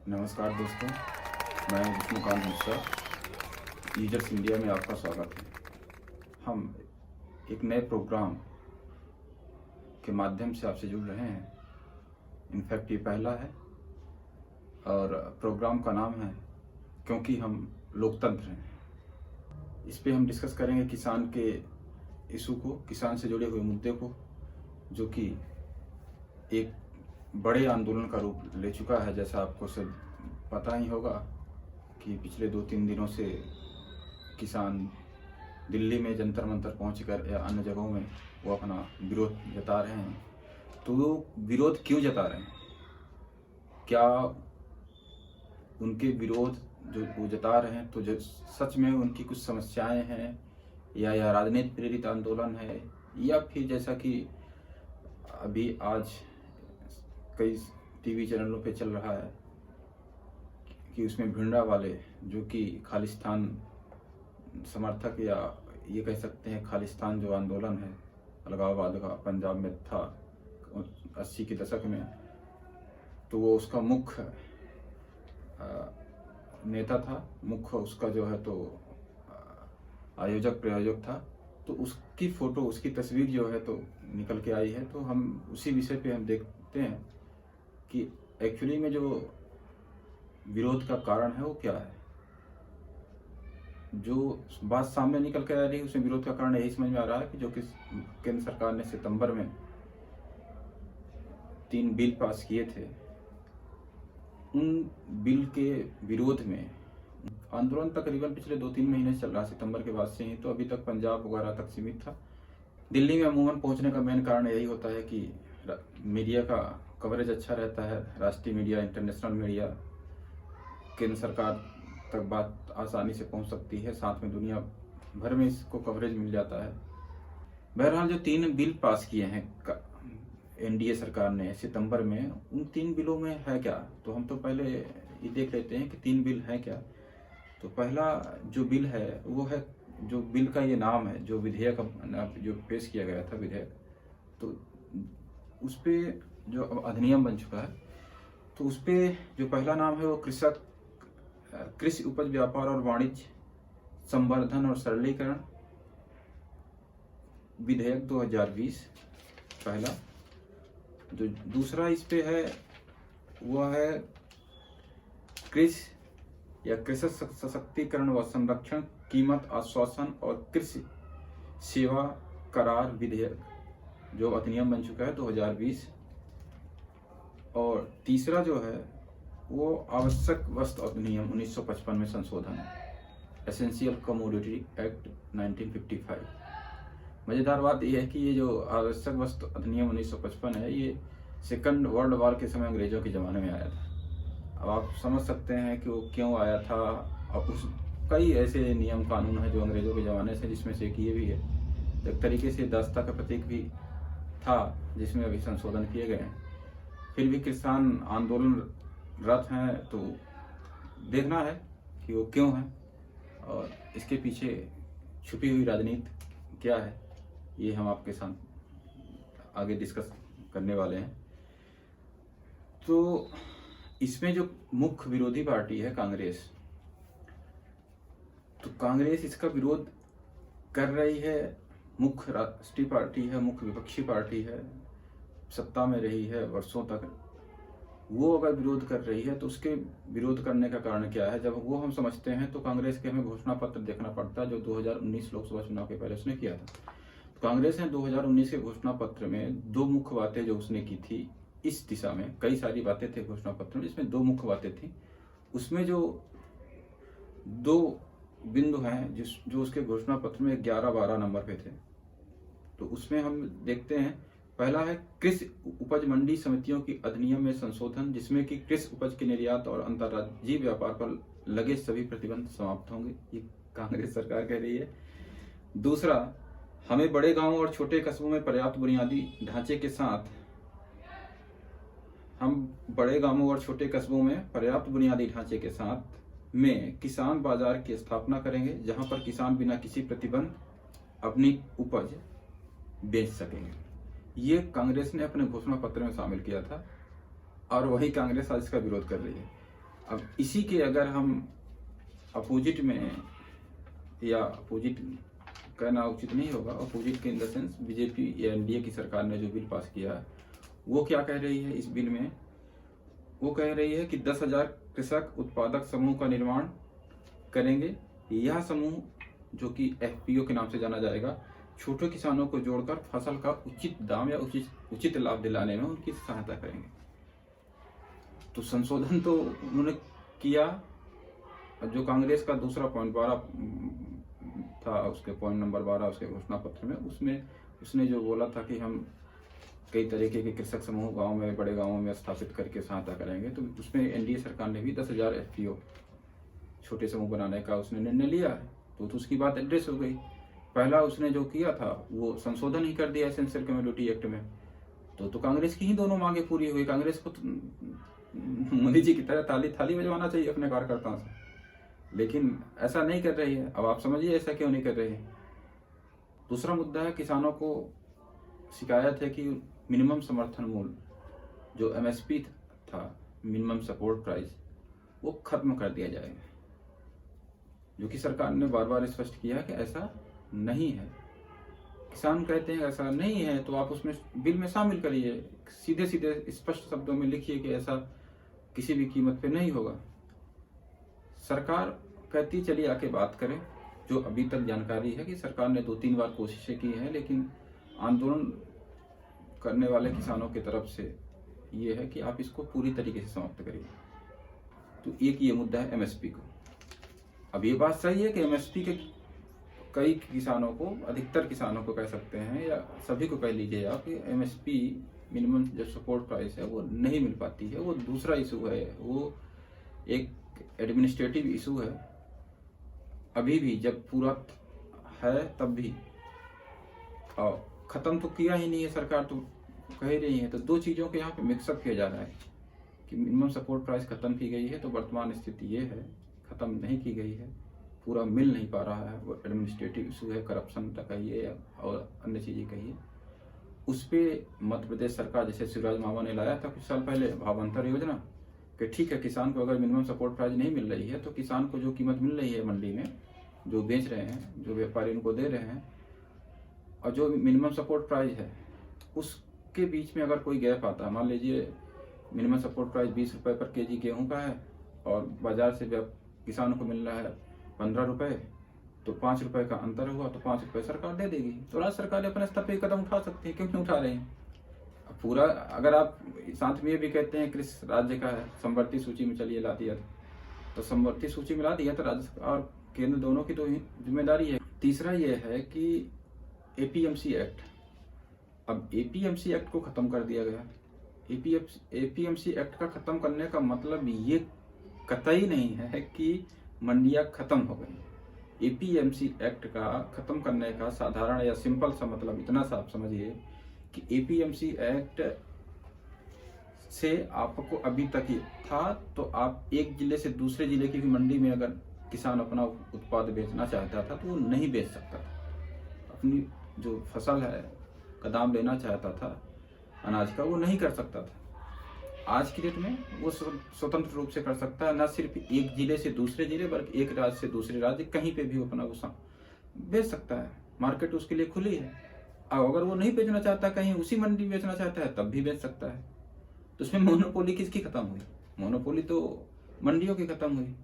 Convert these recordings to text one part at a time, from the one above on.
नमस्कार दोस्तों, मैं विष्णुकांत मिश्रा। यूजर्स इंडिया में आपका स्वागत है। हम एक नए प्रोग्राम के माध्यम से आपसे जुड़ रहे हैं। इनफैक्ट ये पहला है और प्रोग्राम का नाम है क्योंकि हम लोकतंत्र हैं। इस पे हम डिस्कस करेंगे किसान के इशू को, किसान से जुड़े हुए मुद्दे को, जो कि एक बड़े आंदोलन का रूप ले चुका है। जैसा आपको सब पता ही होगा कि पिछले 2-3 दिनों से किसान दिल्ली में जंतर मंतर पहुंचकर या अन्य जगहों में वो अपना विरोध जता रहे हैं। तो वो विरोध क्यों जता रहे हैं? क्या उनके विरोध जो वो जता रहे हैं तो जो सच में उनकी कुछ समस्याएं हैं, या यह राजनीति प्रेरित आंदोलन है, या फिर जैसा कि अभी आज कई टीवी चैनलों पे चल रहा है कि उसमें भिंडा वाले, जो कि खालिस्तान समर्थक, या ये कह सकते हैं खालिस्तान जो आंदोलन है अलगाववाद का पंजाब में था 80 के दशक में, तो वो उसका मुख्य नेता था, मुख्य उसका जो है तो आयोजक प्रयोजक था। तो उसकी फोटो, उसकी तस्वीर जो है तो निकल के आई है। तो हम उसी विषय पे हम देखते हैं कि एक्चुअली में जो विरोध का कारण है वो क्या है। जो बात सामने निकल कर आ रही है उसमें विरोध का कारण यही समझ में आ रहा है कि जो कि केंद्र सरकार ने सितंबर में 3 बिल पास किए थे, उन बिल के विरोध में आंदोलन तकरीबन पिछले 2-3 महीने से चल रहा, सितंबर के बाद से ही। तो अभी तक पंजाब वगैरह तक सीमित था। दिल्ली में अमूमन पहुंचने का मेन कारण यही होता है कि मीडिया का कवरेज अच्छा रहता है। राष्ट्रीय मीडिया, इंटरनेशनल मीडिया, केंद्र सरकार तक बात आसानी से पहुंच सकती है, साथ में दुनिया भर में इसको कवरेज मिल जाता है। बहरहाल जो 3 बिल पास किए हैं एनडीए सरकार ने सितंबर में, उन 3 बिलों में है क्या? तो हम तो पहले ये देख लेते हैं कि 3 बिल हैं क्या। तो पहला जो बिल है वो है, जो बिल का ये नाम है, जो विधेयक जो पेश किया गया था विधेयक, तो उस पे जो अब अधिनियम बन चुका है, तो उस पे जो पहला नाम है वो कृषि उपज व्यापार और वाणिज्य संवर्धन और सरलीकरण विधेयक 2020 पहला। जो दूसरा इस पे है वह है कृषि या कृषक सशक्तिकरण व संरक्षण कीमत आश्वासन और कृषि सेवा करार विधेयक, जो अधिनियम बन चुका है 2020। और तीसरा जो है वो आवश्यक वस्तु अधिनियम 1955 में संशोधन है, एसेंशियल कमोडिटी एक्ट 1955। मज़ेदार बात यह है कि ये जो आवश्यक वस्तु अधिनियम 1955 है, ये सेकंड वर्ल्ड वॉर के समय अंग्रेजों के ज़माने में आया था। अब आप समझ सकते हैं कि वो क्यों आया था। अब उस कई ऐसे नियम कानून हैं जो अंग्रेजों के ज़माने से, जिसमें से एक ये भी है, एक तरीके से दास्ता का प्रतीक भी था, जिसमें अभी संशोधन किए गए हैं। फिर भी किसान आंदोलन रत हैं, तो देखना है कि वो क्यों है और इसके पीछे छुपी हुई राजनीति क्या है, ये हम आपके साथ आगे डिस्कस करने वाले हैं। तो इसमें जो मुख्य विरोधी पार्टी है कांग्रेस, तो कांग्रेस इसका विरोध कर रही है। मुख्य राष्ट्रीय पार्टी है, मुख्य विपक्षी पार्टी है, सत्ता में रही है वर्षों तक। वो अगर विरोध कर रही है तो उसके विरोध करने का कारण क्या है? जब वो हम समझते हैं तो कांग्रेस के हमें घोषणा पत्र देखना पड़ता है, जो 2019 लोकसभा चुनाव के पहले उसने किया था। तो कांग्रेस ने 2019 के घोषणा पत्र में 2 मुख्य बातें जो उसने की थी इस दिशा में, कई सारी बातें थे घोषणा पत्र में, जिसमें 2 मुख्य बातें थी। उसमें जो 2 बिंदु हैं जो उसके घोषणा पत्र में 11-12 नंबर पे थे, तो उसमें हम देखते हैं। पहला है कृषि उपज मंडी समितियों की अधिनियम में संशोधन, जिसमें कि कृषि उपज के निर्यात और अंतर्राज्यीय व्यापार पर लगे सभी प्रतिबंध समाप्त होंगे, ये कांग्रेस सरकार कह रही है। दूसरा, हमें बड़े गांवों और छोटे कस्बों में पर्याप्त बुनियादी ढांचे के साथ, हम बड़े गांवों और छोटे कस्बों में पर्याप्त बुनियादी ढांचे के साथ में किसान बाजार की स्थापना करेंगे, जहां पर किसान बिना किसी प्रतिबंध अपनी उपज बेच सकेंगे। ये कांग्रेस ने अपने घोषणा पत्र में शामिल किया था और वही कांग्रेस आज इसका विरोध कर रही है। अब इसी के अगर हम अपोजिट में, या अपोजिट कहना उचित नहीं होगा, अपोजिट के इन द सेंस बीजेपी या एनडीए की सरकार ने जो बिल पास किया है वो क्या कह रही है इस बिल में, वो कह रही है कि 10,000 कृषक उत्पादक समूह का निर्माण करेंगे। यह समूह जो कि एफपीओ के नाम से जाना जाएगा, छोटे किसानों को जोड़कर फसल का उचित दाम या उचित लाभ दिलाने में उनकी सहायता करेंगे। तो संशोधन तो उन्होंने किया। जो कांग्रेस का दूसरा पॉइंट 12 था, उसके पॉइंट नंबर 12 उसके घोषणा पत्र में, उसमें उसने जो बोला था कि हम कई तरीके के कृषक समूह गांव में, बड़े गांवों में स्थापित करके सहायता करेंगे, तो उसमें एनडीए सरकार ने भी 10,000 एफपीओ छोटे समूह बनाने का उसने निर्णय लिया है। तो उसकी बात एड्रेस हो गई। पहला उसने जो किया था वो संशोधन ही कर दिया एसेंशियल कम्युनिटी एक्ट में। तो कांग्रेस की ही दोनों मांगे पूरी हुई। कांग्रेस को मोदी जी की तरह ताली थाली बजवाना चाहिए अपने कार्यकर्ताओं से, लेकिन ऐसा नहीं कर रही है। अब आप समझिए ऐसा क्यों नहीं कर रही है। दूसरा मुद्दा है, किसानों को शिकायत है कि मिनिमम समर्थन मूल्य जो एमएसपी था, मिनिमम सपोर्ट प्राइस, वो खत्म कर दिया जाएगा, जो कि सरकार ने बार बार स्पष्ट किया कि ऐसा नहीं है। किसान कहते हैं ऐसा नहीं है, तो आप उसमें बिल में शामिल करिए, सीधे सीधे स्पष्ट शब्दों में लिखिए कि ऐसा किसी भी कीमत पे नहीं होगा। सरकार कहती चलिए आके बात करें। जो अभी तक जानकारी है कि सरकार ने 2-3 बार कोशिशें की हैं, लेकिन आंदोलन करने वाले किसानों की तरफ से ये है कि आप इसको पूरी तरीके से समाप्त करिए। तो एक ये मुद्दा है एमएसपी को। अब ये बात सही है कि एमएसपी के कई किसानों को, अधिकतर किसानों को कह सकते हैं, या सभी को कह लीजिए आप, कि एमएसपी मिनिमम जो सपोर्ट प्राइस है वो नहीं मिल पाती है। वो दूसरा इशू है, वो एक एडमिनिस्ट्रेटिव इशू है। अभी भी जब पूरा है तब भी, और खत्म तो किया ही नहीं है सरकार, तो कह ही रही है। तो दो चीज़ों के यहाँ पे मिक्सअप किया जा रहा है कि मिनिमम सपोर्ट प्राइस खत्म की गई है, तो वर्तमान स्थिति ये है, खत्म नहीं की गई है, पूरा मिल नहीं पा रहा है। वो एडमिनिस्ट्रेटिव इशू है, करप्शन का कहिए और अन्य चीज़ें कहिए। उस पर मध्य प्रदेश सरकार, जैसे शिवराज मामा ने लाया था कुछ साल पहले भावांतर योजना, कि ठीक है किसान को अगर मिनिमम सपोर्ट प्राइस नहीं मिल रही है तो किसान को जो कीमत मिल रही है मंडी में, जो बेच रहे हैं, जो व्यापारी उनको दे रहे हैं, और जो मिनिमम सपोर्ट प्राइस है उसके बीच में अगर कोई गैप आता है, मान लीजिए मिनिमम सपोर्ट प्राइस 20 रुपये पर केजी गेहूं का है और बाजार से किसानों को मिल रहा है 15 रुपये, तो 5 रुपये का अंतर हुआ, तो 5 रुपये सरकार दे देगी। तो राज्य सरकार अपने स्तर पर कदम उठा सकती है, क्यों नहीं उठा रहे हैं। पूरा अगर आप साथ में ये भी कहते हैं किस राज्य का है, समवर्ती सूची में चलिए ला दिया, तो समवर्ती सूची में ला दिया तो राज्य और केंद्र दोनों की तो जिम्मेदारी है। तीसरा ये है कि एपीएमसी एक्ट, अब एपीएमसी एक्ट को खत्म कर दिया गया। एपीएमसी एक्ट का खत्म करने का मतलब ये कतई नहीं है कि मंडियां खत्म हो गई। एपीएमसी एक्ट का खत्म करने का साधारण या सिंपल सा मतलब इतना सा आप समझिए कि एपीएमसी एक्ट से आपको अभी तक ये था, तो आप एक जिले से दूसरे जिले की भी मंडी में अगर किसान अपना उत्पाद बेचना चाहता था तो वो नहीं बेच सकता था। अपनी जो फसल है का दाम लेना चाहता था अनाज का, वो नहीं कर सकता था। आज की डेट में वो स्वतंत्र रूप से कर सकता है, न सिर्फ एक जिले से दूसरे जिले बल्कि एक राज्य से दूसरे राज्य, कहीं पे भी अपना वो बेच सकता है। मार्केट उसके लिए खुली है। अब अगर वो नहीं बेचना चाहता, कहीं उसी मंडी में बेचना चाहता है, तब भी बेच सकता है। तो उसमें मोनोपोली किसकी खत्म हुई? मोनोपोली तो मंडियों की खत्म हुई।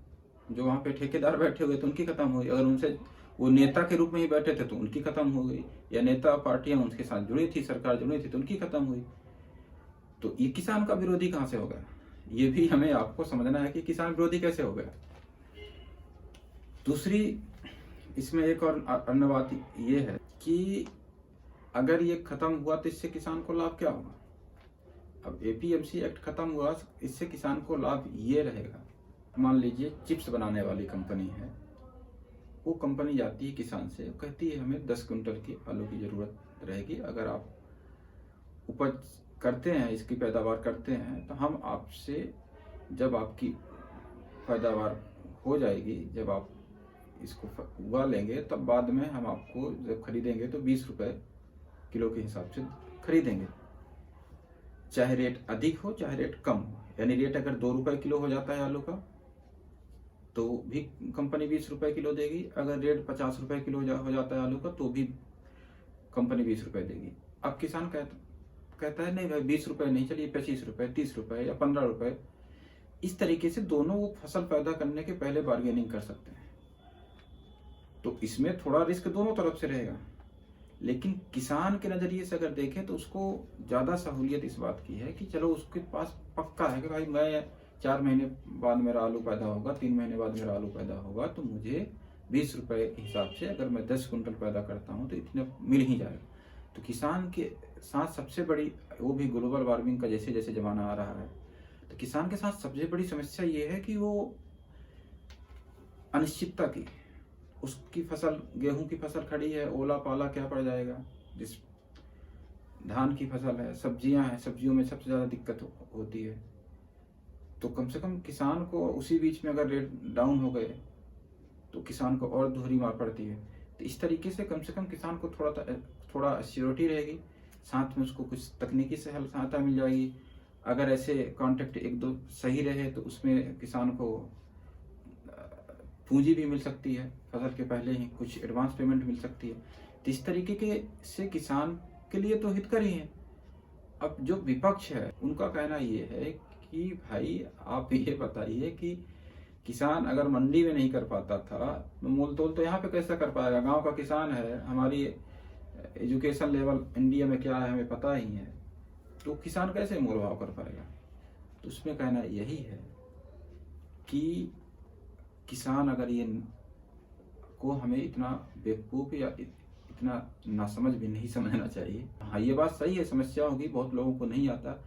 जो वहाँ पे ठेकेदार बैठे हुए थे उनकी खत्म हुई। अगर उनसे वो नेता के रूप में ही बैठे थे तो उनकी खत्म हो गई, या नेता पार्टियां उनके साथ जुड़ी थी, सरकार जुड़ी थी, तो उनकी खत्म हुई। तो ये किसान का विरोधी कहाँ से हो गया? ये भी हमें आपको समझना है कि किसान विरोधी कैसे हो गया। दूसरी इसमें एक और अन्य बात ये है कि अगर ये खत्म हुआ तो इससे किसान को लाभ क्या होगा? अब एपीएमसी एक्ट खत्म हुआ, इससे किसान को लाभ ये रहेगा, मान लीजिए चिप्स बनाने वाली कंपनी है, वो कंपनी जाती है किसान से, कहती है हमें 10 क्विंटल की आलू की जरूरत रहेगी, अगर आप उपज करते हैं, इसकी पैदावार करते हैं, तो हम आपसे जब आपकी पैदावार हो जाएगी, जब आप इसको उगा लेंगे, तब बाद में हम आपको जब खरीदेंगे तो 20 रुपये किलो के हिसाब से खरीदेंगे, चाहे रेट अधिक हो चाहे रेट कम हो। यानी रेट अगर 2 रुपये किलो हो जाता है आलू का, तो भी कंपनी 20 रुपए किलो देगी। अगर रेट 50 रुपए किलो हो जाता है आलू का तो भी कंपनी 20 रुपए देगी। अब किसान कहता है नहीं भाई 20 रुपए नहीं, चलिए 25 रुपए, 30 रुपए या 15 रुपए। इस तरीके से दोनों वो फसल पैदा करने के पहले बार्गेनिंग कर सकते हैं। तो इसमें थोड़ा रिस्क दोनों तरफ से रहेगा, लेकिन किसान के नजरिए से अगर देखें तो उसको ज्यादा सहूलियत इस बात की है कि चलो उसके पास पक्का है कि भाई मैं 4 महीने बाद मेरा आलू पैदा होगा, 3 महीने बाद मेरा आलू पैदा होगा, तो मुझे 20 रुपए के हिसाब से अगर मैं 10 कुंटल पैदा करता हूँ तो इतने मिल ही जाएगा। तो किसान के साथ सबसे बड़ी, वो भी ग्लोबल वार्मिंग का जैसे जैसे जमाना आ रहा है, तो किसान के साथ सबसे बड़ी समस्या ये है कि वो अनिश्चितता की, उसकी फसल, गेहूं की फसल खड़ी है, ओला पाला क्या पड़ जाएगा, जिस धान की फसल है, सब्जियां हैं, सब्जियों में सबसे ज्यादा दिक्कत होती है। तो कम से कम किसान को उसी बीच में अगर रेट डाउन हो गए तो किसान को और दोहरी मार पड़ती है। तो इस तरीके से कम किसान को थोड़ा सिक्योरिटी रहेगी, साथ में उसको कुछ तकनीकी सहायता मिल जाएगी। अगर ऐसे कॉन्ट्रैक्ट एक दो सही रहे तो उसमें किसान को पूंजी भी मिल सकती है, फसल के पहले ही कुछ एडवांस पेमेंट मिल सकती है। तो इस तरीके के से किसान के लिए तो हितकारी है। अब जो विपक्ष है उनका कहना ये है कि भाई आप ये बताइए कि किसान अगर मंडी में नहीं कर पाता था तो मोल तोल तो यहाँ पे कैसा कर पाएगा? गांव का किसान है, हमारी एजुकेशन लेवल इंडिया में क्या है हमें पता ही है, तो किसान कैसे मोल भाव कर पाएगा? तो उसमें कहना यही है कि किसान अगर ये को हमें इतना बेवकूफ या इतना नासमझ भी नहीं समझना चाहिए। हाँ ये बात सही है, समस्या होगी, बहुत लोगों को नहीं आता,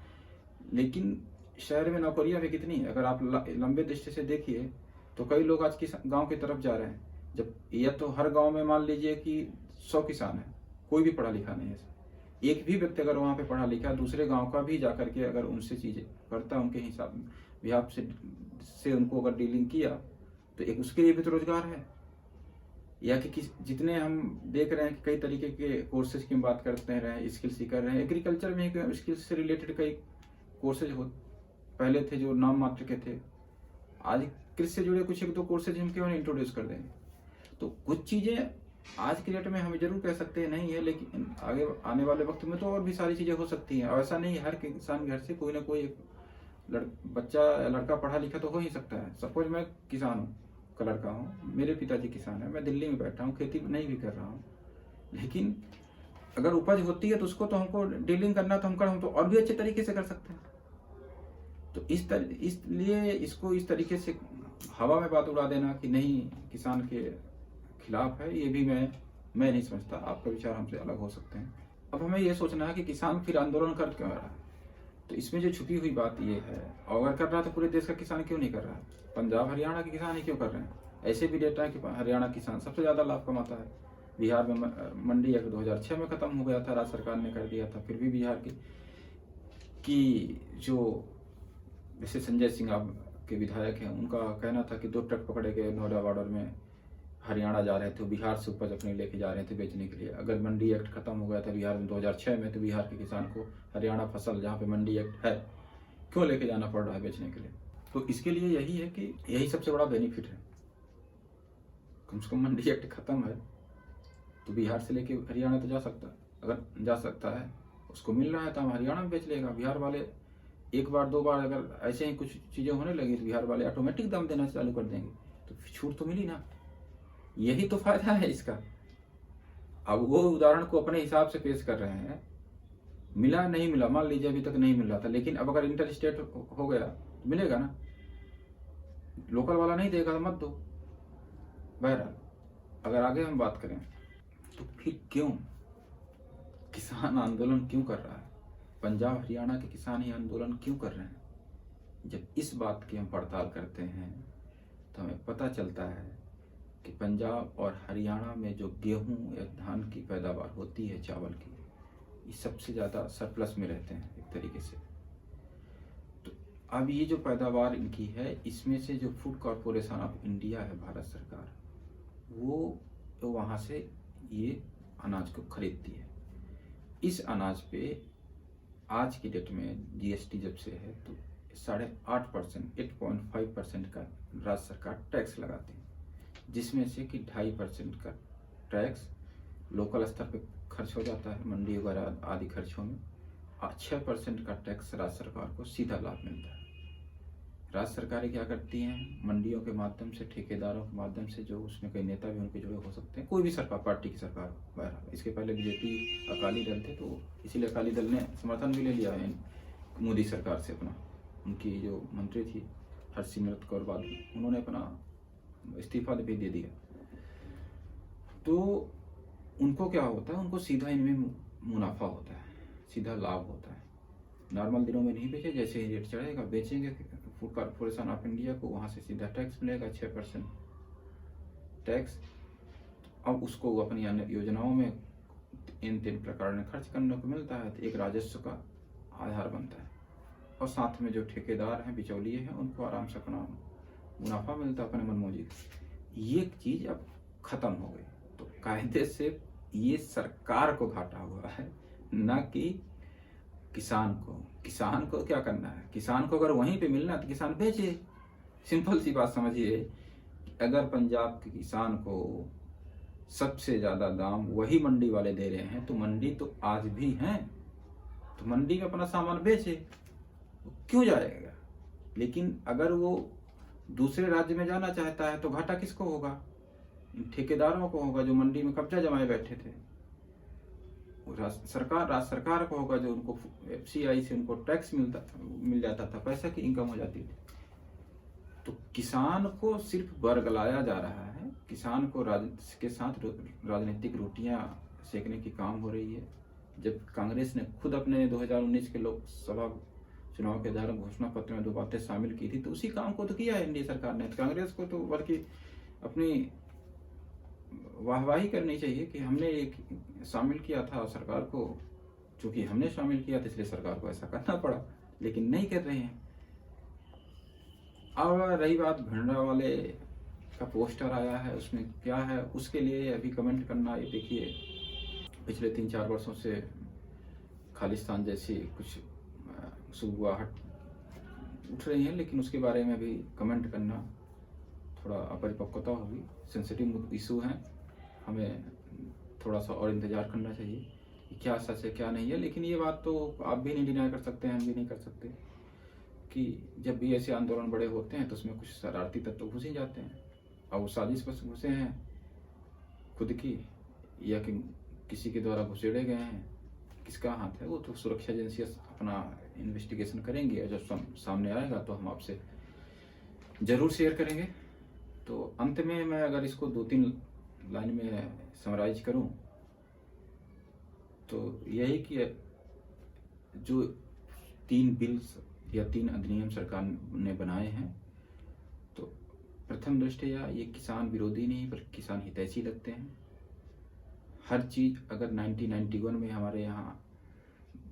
लेकिन शहर में नौकरियां भी कितनी है। अगर आप लंबे दृष्टि से देखिए तो कई लोग आज गांव की तरफ जा रहे हैं। जब या तो हर गांव में मान लीजिए कि 100 किसान है, कोई भी पढ़ा लिखा नहीं है, एक भी व्यक्ति अगर वहां पे पढ़ा लिखा दूसरे गांव का भी जाकर के अगर उनसे चीजें करता, उनके हिसाब विभाग से उनको अगर डीलिंग किया तो एक उसके लिए भी तो रोजगार है। या कि जितने हम देख रहे हैं कि कई तरीके के कोर्सेज की हम बात करते हैं, स्किल सीकर रहे हैं, एग्रीकल्चर में स्किल्स से रिलेटेड कई कोर्सेज पहले थे जो नाम मात्र के थे, आज कृषि से जुड़े कुछ एक दो कोर्सेज हम क्यों नहीं इंट्रोड्यूस कर देंगे। तो कुछ चीजें आज के डेट में हम जरूर कह सकते हैं नहीं है, लेकिन आगे आने वाले वक्त में तो और भी सारी चीजें हो सकती हैं। और ऐसा नहीं हर किसान घर से कोई ना कोई बच्चा लड़का पढ़ा लिखा तो हो ही सकता है। सपोज मैं किसान हूँ का लड़का हूँ, मेरे पिताजी किसान है, मैं दिल्ली में बैठा हूँ, खेती नहीं भी कर रहा हूँ, लेकिन अगर उपज होती है तो उसको तो हमको डीलिंग करना तो हम तो और भी अच्छे तरीके से कर सकते हैं। तो इसलिए इसको इस तरीके से हवा में बात उड़ा देना कि नहीं किसान के खिलाफ है, ये भी मैं नहीं समझता। आपका विचार हमसे अलग हो सकते हैं। अब हमें ये सोचना है कि किसान फिर आंदोलन कर क्यों रहा है। तो इसमें जो छुपी हुई बात ये है, अगर कर रहा तो पूरे देश का किसान क्यों नहीं कर रहा है? पंजाब हरियाणा के किसान ही क्यों कर रहे हैं? ऐसे भी डेटा है कि हरियाणा किसान सबसे ज्यादा लाभ कमाता है। बिहार में मंडी एक्ट 2006 में खत्म हो गया था, राज्य सरकार ने कर दिया था, फिर भी बिहार की जो जैसे संजय सिंह के विधायक हैं, उनका कहना था कि 2 ट्रक पकड़े गए नोएडा बॉर्डर में, हरियाणा जा रहे थे, बिहार से उपज अपने लेके जा रहे थे बेचने के लिए। अगर मंडी एक्ट खत्म हो गया था बिहार में 2006 में, तो बिहार के किसान को हरियाणा फसल जहाँ पे मंडी एक्ट है क्यों लेके जाना पड़ रहा है बेचने के लिए? तो इसके लिए यही है कि यही सबसे बड़ा बेनिफिट है। कम से कम मंडी एक्ट खत्म है तो बिहार से लेके हरियाणा तो जा सकता है, अगर जा सकता है, उसको मिल रहा है तो हम हरियाणा में बेच लेगा। बिहार वाले एक बार 2 बार अगर ऐसे ही कुछ चीजें होने लगी तो बिहार वाले ऑटोमेटिक दाम देना चालू कर देंगे, तो छूट तो मिली ना। यही तो फायदा है इसका। अब वो उदाहरण को अपने हिसाब से पेश कर रहे हैं, मिला नहीं मिला, मान लीजिए अभी तक नहीं मिल रहा था, लेकिन अब अगर इंटर स्टेट हो गया तो मिलेगा ना। लोकल वाला नहीं देगा तो मत दो। बहरहाल अगर आगे हम बात करें तो फिर क्यों किसान आंदोलन क्यों कर रहा है? पंजाब हरियाणा के किसान ही आंदोलन क्यों कर रहे हैं? जब इस बात की हम पड़ताल करते हैं तो हमें पता चलता है कि पंजाब और हरियाणा में जो गेहूं या धान की पैदावार होती है, चावल की, ये सबसे ज़्यादा सरप्लस में रहते हैं एक तरीके से। तो अब ये जो पैदावार इनकी है, इसमें से जो फूड कॉरपोरेशन ऑफ इंडिया है, भारत सरकार, वो तो वहाँ से ये अनाज को खरीदती है। इस अनाज पे आज की डेट में जीएसटी जब से है तो 8.5%, 8.5% का राज्य सरकार टैक्स लगाती है, जिसमें से कि 2.5% का टैक्स लोकल स्तर पे खर्च हो जाता है, मंडी वगैरह आदि खर्चों में, और 6% का टैक्स राज्य सरकार को सीधा लाभ मिलता है। राज्य सरकारें क्या करती हैं, मंडियों के माध्यम से, ठेकेदारों के माध्यम से, जो उसमें कई नेता भी उनके जुड़े हो सकते हैं, कोई भी सरकार, पार्टी की सरकार बहरहाल, इसके पहले बीजेपी अकाली दल थे, तो इसीलिए अकाली दल ने समर्थन भी ले लिया है मोदी सरकार से अपना। उनकी जो मंत्री थी हरसिमरत कौर बादल, उन्होंने अपना इस्तीफा भी दे दिया। तो उनको क्या होता है, उनको सीधा इनमें मुनाफा होता है, सीधा लाभ होता है। नॉर्मल दिनों में नहीं बेचे, जैसे ही रेट चढ़ेगा बेचेंगे फूड कॉर्पोरेशन ऑफ इंडिया को, वहाँ से सीधा टैक्स मिलेगा 6% टैक्स। अब उसको अपनी अन्य योजनाओं में इन 3 प्रकार में खर्च करने को मिलता है, तो एक राजस्व का आधार बनता है। और साथ में जो ठेकेदार हैं, बिचौलिए हैं, उनको आराम से अपना मुनाफा मिलता है अपने मनमौजी। ये चीज़ अब खत्म हो गई, तो कायदे से ये सरकार को घाटा हुआ है, न कि किसान को। किसान को क्या करना है, किसान को अगर वहीं पे मिलना है तो किसान बेचे। सिंपल सी बात समझिए, अगर पंजाब के किसान को सबसे ज़्यादा दाम वही मंडी वाले दे रहे हैं, तो मंडी तो आज भी हैं, तो मंडी में अपना सामान बेचे, क्यों जाएगा। लेकिन अगर वो दूसरे राज्य में जाना चाहता है तो घाटा किसको होगा, इन ठेकेदारों को होगा जो मंडी में कब्जा जमाए बैठे थे। राज्य सरकार को होगा, जो उनको FCI से उनको टैक्स मिल जाता था, पैसा की इनकम हो जाती थी। तो किसान को सिर्फ बरगलाया जा रहा है, किसान को के साथ राजनीतिक रोटियां सेकने की काम हो रही है। जब कांग्रेस ने खुद अपने 2019 के लोकसभा चुनाव के दौरान घोषणा पत्र में 2 बातें शामिल की थी, तो उसी काम को तो किया है एनडीए सरकार ने। तो कांग्रेस को तो बल्कि अपनी वाहवाही करनी चाहिए कि हमने एक शामिल किया था सरकार को, चूंकि हमने शामिल किया था इसलिए सरकार को ऐसा करना पड़ा, लेकिन नहीं कर रहे हैं। अब रही बात भिंडरा वाले का पोस्टर आया है, उसमें क्या है, उसके लिए अभी कमेंट करना, ये देखिए पिछले 3-4 वर्षों से खालिस्तान जैसी कुछ सुगबुगाहट उठ रही है, लेकिन उसके बारे में भी कमेंट करना थोड़ा अपरिपक्वता होगी, सेंसिटिव इशू है, हमें थोड़ा सा और इंतजार करना चाहिए कि क्या सच है क्या नहीं है। लेकिन ये बात तो आप भी नहीं डिनाई कर सकते, हम भी नहीं कर सकते कि जब भी ऐसे आंदोलन बड़े होते हैं तो उसमें कुछ शरारती तत्व घुस ही जाते हैं। अब वो साजिश बस घुसे हैं खुद की, या कि किसी के द्वारा घुसेड़े गए हैं, किसका हाथ है, वो तो सुरक्षा एजेंसी अपना इन्वेस्टिगेशन करेंगे, और जब सामने आएगा तो हम आपसे ज़रूर शेयर करेंगे। तो अंत में मैं अगर इसको 2-3 लाइन में समराइज करूं तो यही कि जो 3 बिल्स या 3 अधिनियम सरकार ने बनाए हैं, तो प्रथम दृष्टया ये किसान विरोधी नहीं बल्कि किसान हितैषी लगते हैं। हर चीज़ अगर 1991 में हमारे यहाँ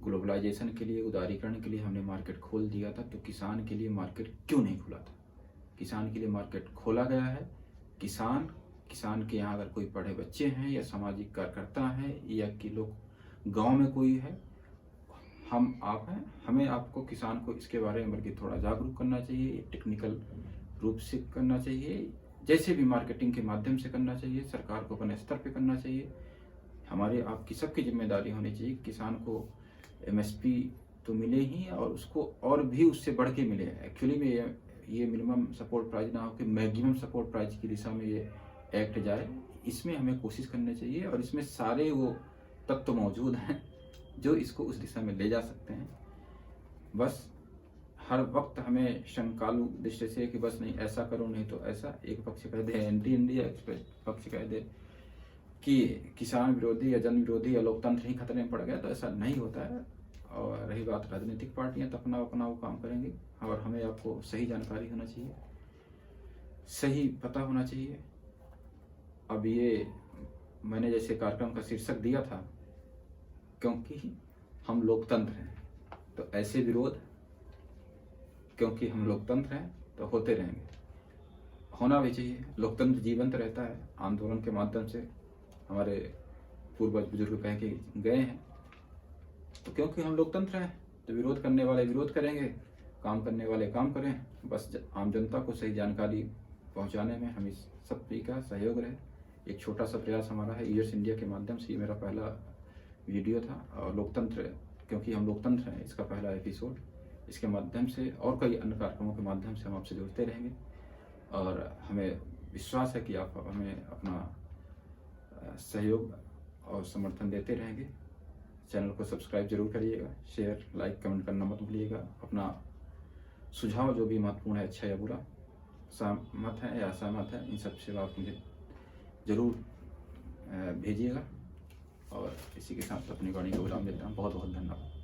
ग्लोबलाइजेशन के लिए, उदारीकरण के लिए हमने मार्केट खोल दिया था, तो किसान के लिए मार्केट क्यों नहीं खुला था। किसान के लिए मार्केट खोला गया है। किसान के यहाँ अगर कोई पढ़े बच्चे हैं या सामाजिक कार्यकर्ता हैं या कि लोग गांव में कोई है, हम आप हैं, हमें आपको किसान को इसके बारे में बल्कि थोड़ा जागरूक करना चाहिए, टेक्निकल रूप से करना चाहिए, जैसे भी मार्केटिंग के माध्यम से करना चाहिए, सरकार को अपने स्तर पे करना चाहिए। हमारे आपकी सबकी जिम्मेदारी होनी चाहिए किसान को MSP तो मिले ही, और उसको और भी उससे बढ़ के मिले। एक्चुअली में ये मिनिमम सपोर्ट प्राइस ना हो कि मैक्सिमम सपोर्ट प्राइस की दिशा में ये एक्ट जाए, इसमें हमें कोशिश करनी चाहिए। और इसमें सारे वो तत्व मौजूद हैं जो इसको उस दिशा में ले जा सकते हैं। बस हर वक्त हमें शंकालु दृष्टि से कि बस नहीं ऐसा करो, नहीं तो ऐसा, एक पक्ष कह दे एंटी इंडिया, एक पक्ष कह दे कि किसान विरोधी या जन विरोधी या लोकतंत्र ही खतरे में पड़ गया, तो ऐसा नहीं होता है। और रही बात राजनीतिक पार्टियां, तो अपना वो काम करेंगी, और हमें आपको सही जानकारी होना चाहिए, सही पता होना चाहिए। अब ये मैंने जैसे कार्यक्रम का शीर्षक दिया था, क्योंकि हम लोकतंत्र हैं तो ऐसे विरोध, क्योंकि हम लोकतंत्र हैं तो होते रहेंगे, होना भी चाहिए। लोकतंत्र जीवंत रहता है, आंदोलन के माध्यम से हमारे पूर्वज बुजुर्ग कह के गए हैं। तो क्योंकि हम लोकतंत्र हैं तो विरोध करने वाले विरोध करेंगे, काम करने वाले काम करें, बस आम जनता को सही जानकारी पहुंचाने में हम इस सभी का सहयोग रहे। एक छोटा सा प्रयास हमारा है ईयर्स इंडिया के माध्यम से। ये मेरा पहला वीडियो था और लोकतंत्र, क्योंकि हम लोकतंत्र हैं, इसका पहला एपिसोड। इसके माध्यम से और कई अन्य कार्यक्रमों के माध्यम से हम आपसे जुड़ते रहेंगे और हमें विश्वास है कि आप हमें अपना सहयोग और समर्थन देते रहेंगे। चैनल को सब्सक्राइब जरूर करिएगा, शेयर लाइक कमेंट करना मत भूलिएगा। अपना सुझाव जो भी महत्वपूर्ण है, अच्छा या बुरा, सहमत है या असहमत है, इन सब से आप मुझे जरूर भेजिएगा। और इसी के साथ अपनी वाणी को विराम देता हूँ। बहुत बहुत धन्यवाद।